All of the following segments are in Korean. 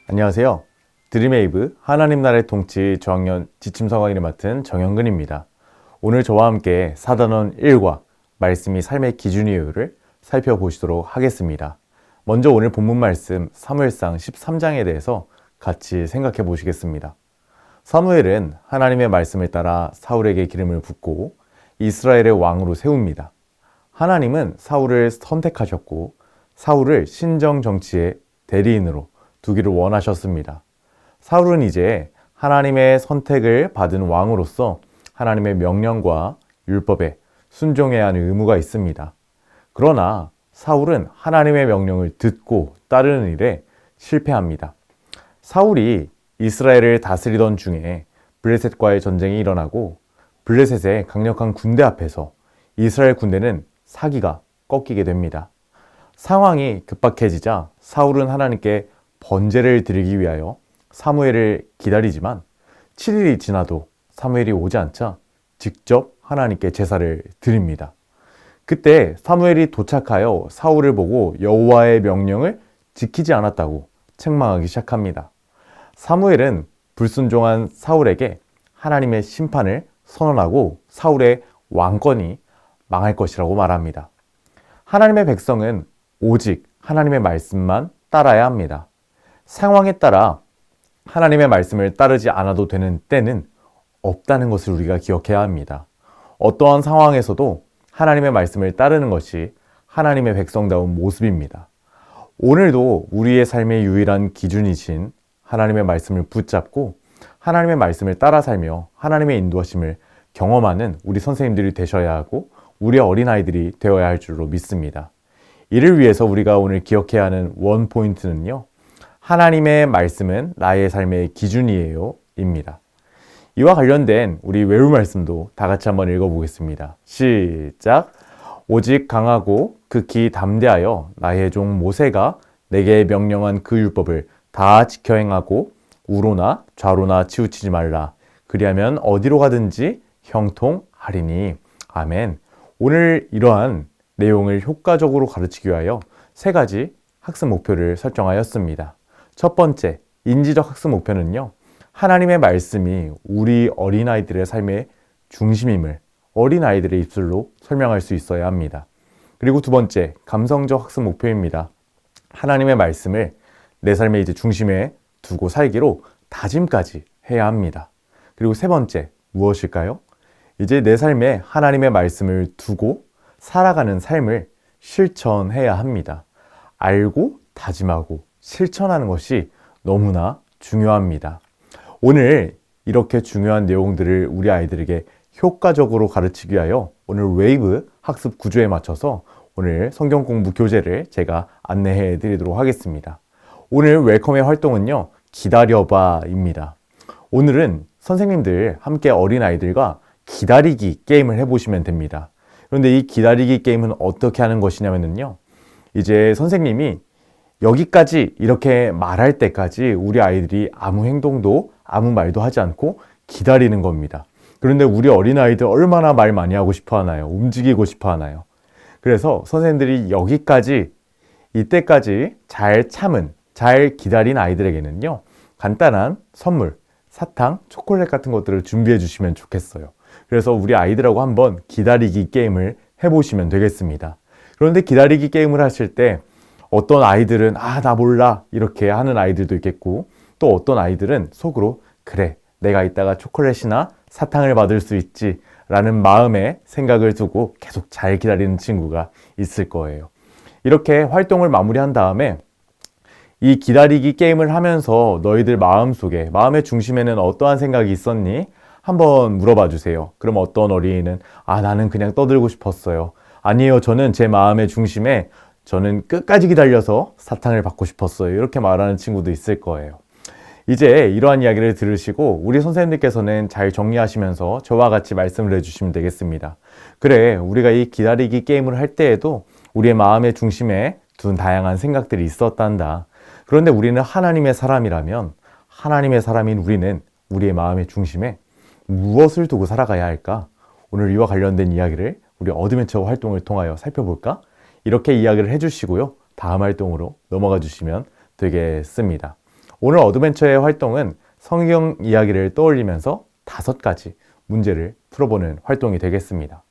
안녕하세요. 드림웨이브 하나님 나라의 통치 저학년 지침서강의를 맡은 정영근입니다. 오늘 저와 함께 사단원 1과 말씀이 삶의 기준이유를 살펴보시도록 하겠습니다. 먼저 오늘 본문 말씀 사무엘상 13장에 대해서 같이 생각해 보시겠습니다. 사무엘은 하나님의 말씀을 따라 사울에게 기름을 붓고 이스라엘의 왕으로 세웁니다. 하나님은 사울을 선택하셨고 사울을 신정 정치의 대리인으로 두기를 원하셨습니다. 사울은 이제 하나님의 선택을 받은 왕으로서 하나님의 명령과 율법에 순종해야 하는 의무가 있습니다. 그러나 사울은 하나님의 명령을 듣고 따르는 일에 실패합니다. 사울이 이스라엘을 다스리던 중에 블레셋과의 전쟁이 일어나고 블레셋의 강력한 군대 앞에서 이스라엘 군대는 사기가 꺾이게 됩니다. 상황이 급박해지자 사울은 하나님께 번제를 드리기 위하여 사무엘을 기다리지만 7일이 지나도 사무엘이 오지 않자 직접 하나님께 제사를 드립니다. 그때 사무엘이 도착하여 사울을 보고 여호와의 명령을 지키지 않았다고 책망하기 시작합니다. 사무엘은 불순종한 사울에게 하나님의 심판을 선언하고 사울의 왕권이 망할 것이라고 말합니다. 하나님의 백성은 오직 하나님의 말씀만 따라야 합니다. 상황에 따라 하나님의 말씀을 따르지 않아도 되는 때는 없다는 것을 우리가 기억해야 합니다. 어떠한 상황에서도 하나님의 말씀을 따르는 것이 하나님의 백성다운 모습입니다. 오늘도 우리의 삶의 유일한 기준이신 하나님의 말씀을 붙잡고 하나님의 말씀을 따라 살며 하나님의 인도하심을 경험하는 우리 선생님들이 되셔야 하고 우리 어린아이들이 되어야 할 줄로 믿습니다. 이를 위해서 우리가 오늘 기억해야 하는 원 포인트는요. 하나님의 말씀은 나의 삶의 기준이에요 입니다. 이와 관련된 우리 외울 말씀도 다 같이 한번 읽어보겠습니다. 시작! 오직 강하고 극히 담대하여 나의 종 모세가 내게 명령한 그 율법을 다 지켜 행하고 우로나 좌로나 치우치지 말라. 그리하면 어디로 가든지 형통하리니. 아멘. 오늘 이러한 내용을 효과적으로 가르치기 위하여 3가지 학습 목표를 설정하였습니다. 첫 번째, 인지적 학습 목표는요. 하나님의 말씀이 우리 어린아이들의 삶의 중심임을 어린아이들의 입술로 설명할 수 있어야 합니다. 그리고 두 번째, 감성적 학습 목표입니다. 하나님의 말씀을 내 삶의 이제 중심에 두고 살기로 다짐까지 해야 합니다. 그리고 세 번째, 무엇일까요? 이제 내 삶에 하나님의 말씀을 두고 살아가는 삶을 실천해야 합니다. 알고 다짐하고 실천하는 것이 너무나 중요합니다. 오늘 이렇게 중요한 내용들을 우리 아이들에게 효과적으로 가르치기 위하여 오늘 웨이브 학습 구조에 맞춰서 오늘 성경 공부 교재를 제가 안내해 드리도록 하겠습니다. 오늘 웰컴의 활동은요. 기다려봐입니다. 오늘은 선생님들 함께 어린아이들과 기다리기 게임을 해보시면 됩니다. 그런데 이 기다리기 게임은 어떻게 하는 것이냐면요. 이제 선생님이 여기까지 이렇게 말할 때까지 우리 아이들이 아무 행동도 아무 말도 하지 않고 기다리는 겁니다. 그런데 우리 어린아이들 얼마나 말 많이 하고 싶어 하나요? 움직이고 싶어 하나요? 그래서 선생님들이 여기까지 이때까지 잘 참은 잘 기다린 아이들에게는요. 간단한 선물, 사탕, 초콜릿 같은 것들을 준비해 주시면 좋겠어요. 그래서 우리 아이들하고 한번 기다리기 게임을 해보시면 되겠습니다. 그런데 기다리기 게임을 하실 때 어떤 아이들은 나 몰라 이렇게 하는 아이들도 있겠고 또 어떤 아이들은 속으로 그래 내가 이따가 초콜릿이나 사탕을 받을 수 있지 라는 마음의 생각을 두고 계속 잘 기다리는 친구가 있을 거예요. 이렇게 활동을 마무리한 다음에 이 기다리기 게임을 하면서 너희들 마음속에 마음의 중심에는 어떠한 생각이 있었니? 한번 물어봐 주세요. 그럼 어떤 어린이는 나는 그냥 떠들고 싶었어요. 아니에요. 저는 제 마음의 중심에 저는 끝까지 기다려서 사탕을 받고 싶었어요. 이렇게 말하는 친구도 있을 거예요. 이제 이러한 이야기를 들으시고 우리 선생님들께서는 잘 정리하시면서 저와 같이 말씀을 해주시면 되겠습니다. 그래, 우리가 이 기다리기 게임을 할 때에도 우리의 마음의 중심에 둔 다양한 생각들이 있었단다. 그런데 우리는 하나님의 사람이라면 하나님의 사람인 우리는 우리의 마음의 중심에 무엇을 두고 살아가야 할까? 오늘 이와 관련된 이야기를 우리 어드벤처 활동을 통하여 살펴볼까? 이렇게 이야기를 해주시고요. 다음 활동으로 넘어가 주시면 되겠습니다. 오늘 어드벤처의 활동은 성경 이야기를 떠올리면서 5가지 문제를 풀어보는 활동이 되겠습니다.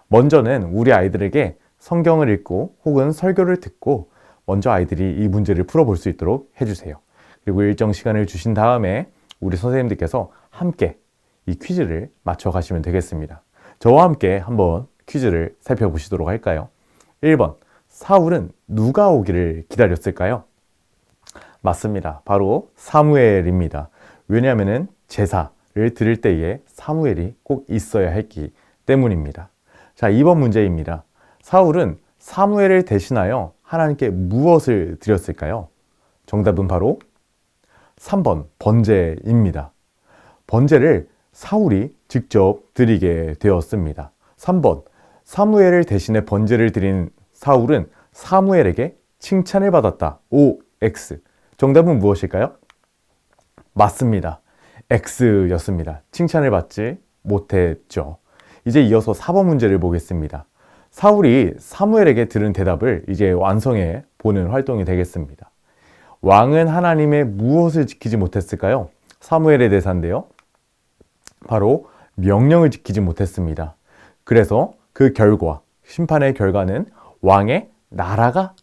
먼저는 우리 아이들에게 성경을 읽고 혹은 설교를 듣고 먼저 아이들이 이 문제를 풀어볼 수 있도록 해주세요. 그리고 일정 시간을 주신 다음에 우리 선생님들께서 함께 이 퀴즈를 맞춰가시면 되겠습니다. 저와 함께 한번 퀴즈를 살펴보시도록 할까요? 1번, 사울은 누가 오기를 기다렸을까요? 맞습니다. 바로 사무엘입니다. 왜냐하면 제사를 드릴 때에 사무엘이 꼭 있어야 했기 때문입니다. 자, 2번 문제입니다. 사울은 사무엘을 대신하여 하나님께 무엇을 드렸을까요? 정답은 바로 3번 번제입니다. 번제를 사울이 직접 드리게 되었습니다. 3번 사무엘을 대신해 번제를 드린 사울은 사무엘에게 칭찬을 받았다. OX. 정답은 무엇일까요? 맞습니다. X였습니다. 칭찬을 받지 못했죠. 이제 이어서 4번 문제를 보겠습니다. 사울이 사무엘에게 들은 대답을 이제 완성해 보는 활동이 되겠습니다. 왕은 하나님의 무엇을 지키지 못했을까요? 사무엘의 대사인데요. 바로 명령을 지키지 못했습니다. 그래서 그 결과, 심판의 결과는 왕의 나라가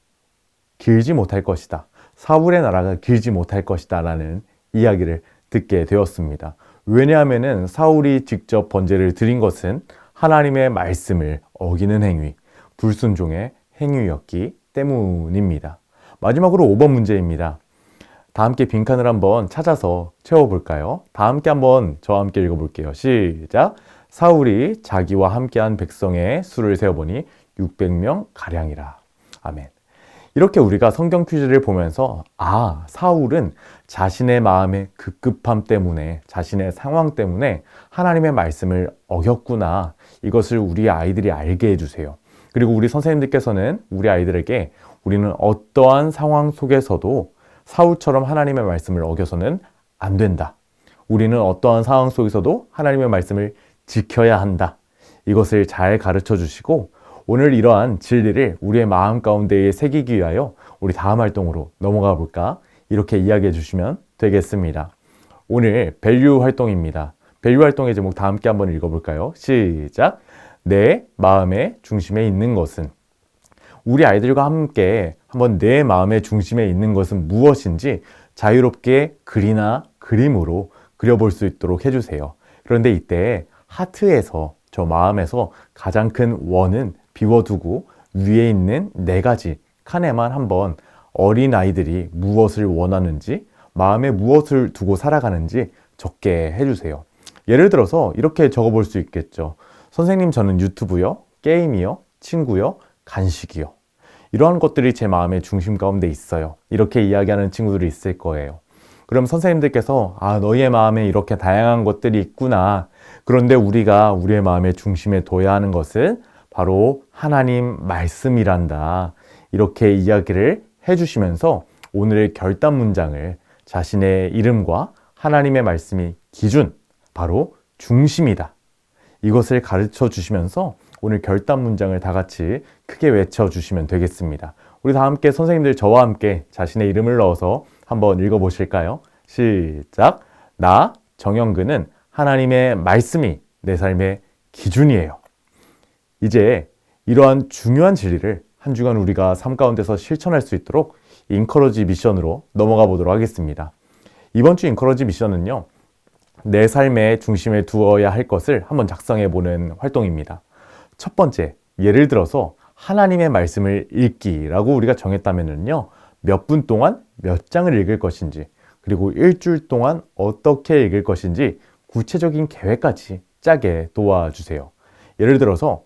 길지 못할 것이다. 사울의 나라가 길지 못할 것이다 라는 이야기를 듣게 되었습니다. 왜냐하면 사울이 직접 번제를 드린 것은 하나님의 말씀을 어기는 행위, 불순종의 행위였기 때문입니다. 마지막으로 5번 문제입니다. 다 함께 빈칸을 한번 찾아서 채워볼까요? 다 함께 한번 저와 함께 읽어볼게요. 시작! 사울이 자기와 함께한 백성의 수를 세어보니 600명 가량이라. 아멘. 이렇게 우리가 성경 퀴즈를 보면서 사울은 자신의 마음의 급급함 때문에, 자신의 상황 때문에 하나님의 말씀을 어겼구나. 이것을 우리 아이들이 알게 해주세요. 그리고 우리 선생님들께서는 우리 아이들에게 우리는 어떠한 상황 속에서도 사울처럼 하나님의 말씀을 어겨서는 안 된다. 우리는 어떠한 상황 속에서도 하나님의 말씀을 지켜야 한다. 이것을 잘 가르쳐 주시고 오늘 이러한 진리를 우리의 마음 가운데에 새기기 위하여 우리 다음 활동으로 넘어가 볼까? 이렇게 이야기해 주시면 되겠습니다. 오늘 밸류 활동입니다. 밸류 활동의 제목 다 함께 한번 읽어볼까요? 시작! 내 마음의 중심에 있는 것은. 우리 아이들과 함께 한번 내 마음의 중심에 있는 것은 무엇인지 자유롭게 글이나 그림으로 그려볼 수 있도록 해주세요. 그런데 이때 하트에서, 저 마음에서 가장 큰 원은 비워두고 위에 있는 4가지 칸에만 한번 어린아이들이 무엇을 원하는지, 마음에 무엇을 두고 살아가는지 적게 해주세요. 예를 들어서 이렇게 적어볼 수 있겠죠. 선생님, 저는 유튜브요, 게임이요, 친구요, 간식이요. 이러한 것들이 제 마음의 중심 가운데 있어요. 이렇게 이야기하는 친구들이 있을 거예요. 그럼 선생님들께서 너희의 마음에 이렇게 다양한 것들이 있구나. 그런데 우리가 우리의 마음의 중심에 둬야 하는 것은 바로 하나님 말씀이란다. 이렇게 이야기를 해주시면서 오늘의 결단 문장을 자신의 이름과 하나님의 말씀이 기준, 바로 중심이다. 이것을 가르쳐 주시면서 오늘 결단 문장을 다 같이 크게 외쳐주시면 되겠습니다. 우리 다 함께 선생님들 저와 함께 자신의 이름을 넣어서 한번 읽어보실까요? 시작! 나 정영근은 하나님의 말씀이 내 삶의 기준이에요. 이제 이러한 중요한 진리를 한 주간 우리가 삶 가운데서 실천할 수 있도록 인커러지 미션으로 넘어가 보도록 하겠습니다. 이번 주 인커러지 미션은요, 내 삶의 중심에 두어야 할 것을 한번 작성해 보는 활동입니다. 첫 번째, 예를 들어서 하나님의 말씀을 읽기라고 우리가 정했다면요, 몇 분 동안 몇 장을 읽을 것인지, 그리고 일주일 동안 어떻게 읽을 것인지 구체적인 계획까지 짜게 도와주세요. 예를 들어서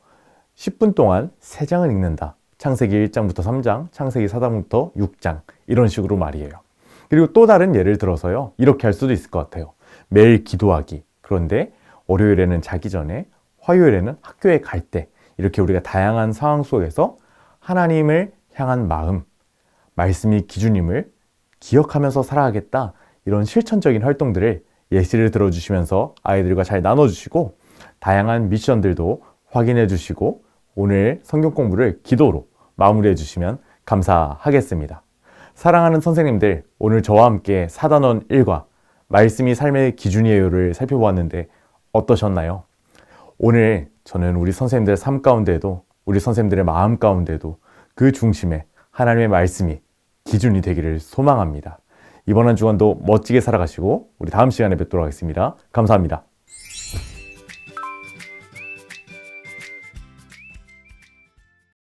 10분 동안 3장을 읽는다. 창세기 1장부터 3장, 창세기 4장부터 6장, 이런 식으로 말이에요. 그리고 또 다른 예를 들어서요, 이렇게 할 수도 있을 것 같아요. 매일 기도하기. 그런데 월요일에는 자기 전에, 화요일에는 학교에 갈 때, 이렇게 우리가 다양한 상황 속에서 하나님을 향한 마음, 말씀이 기준임을 기억하면서 살아가겠다. 이런 실천적인 활동들을 예시를 들어주시면서 아이들과 잘 나눠주시고 다양한 미션들도 확인해 주시고 오늘 성경 공부를 기도로 마무리해 주시면 감사하겠습니다. 사랑하는 선생님들, 오늘 저와 함께 사단원 1과 말씀이 삶의 기준이에요를 살펴보았는데 어떠셨나요? 오늘 저는 우리 선생님들의 삶 가운데에도 우리 선생님들의 마음 가운데에도 그 중심에 하나님의 말씀이 기준이 되기를 소망합니다. 이번 한 주간도 멋지게 살아가시고 우리 다음 시간에 뵙도록 하겠습니다. 감사합니다.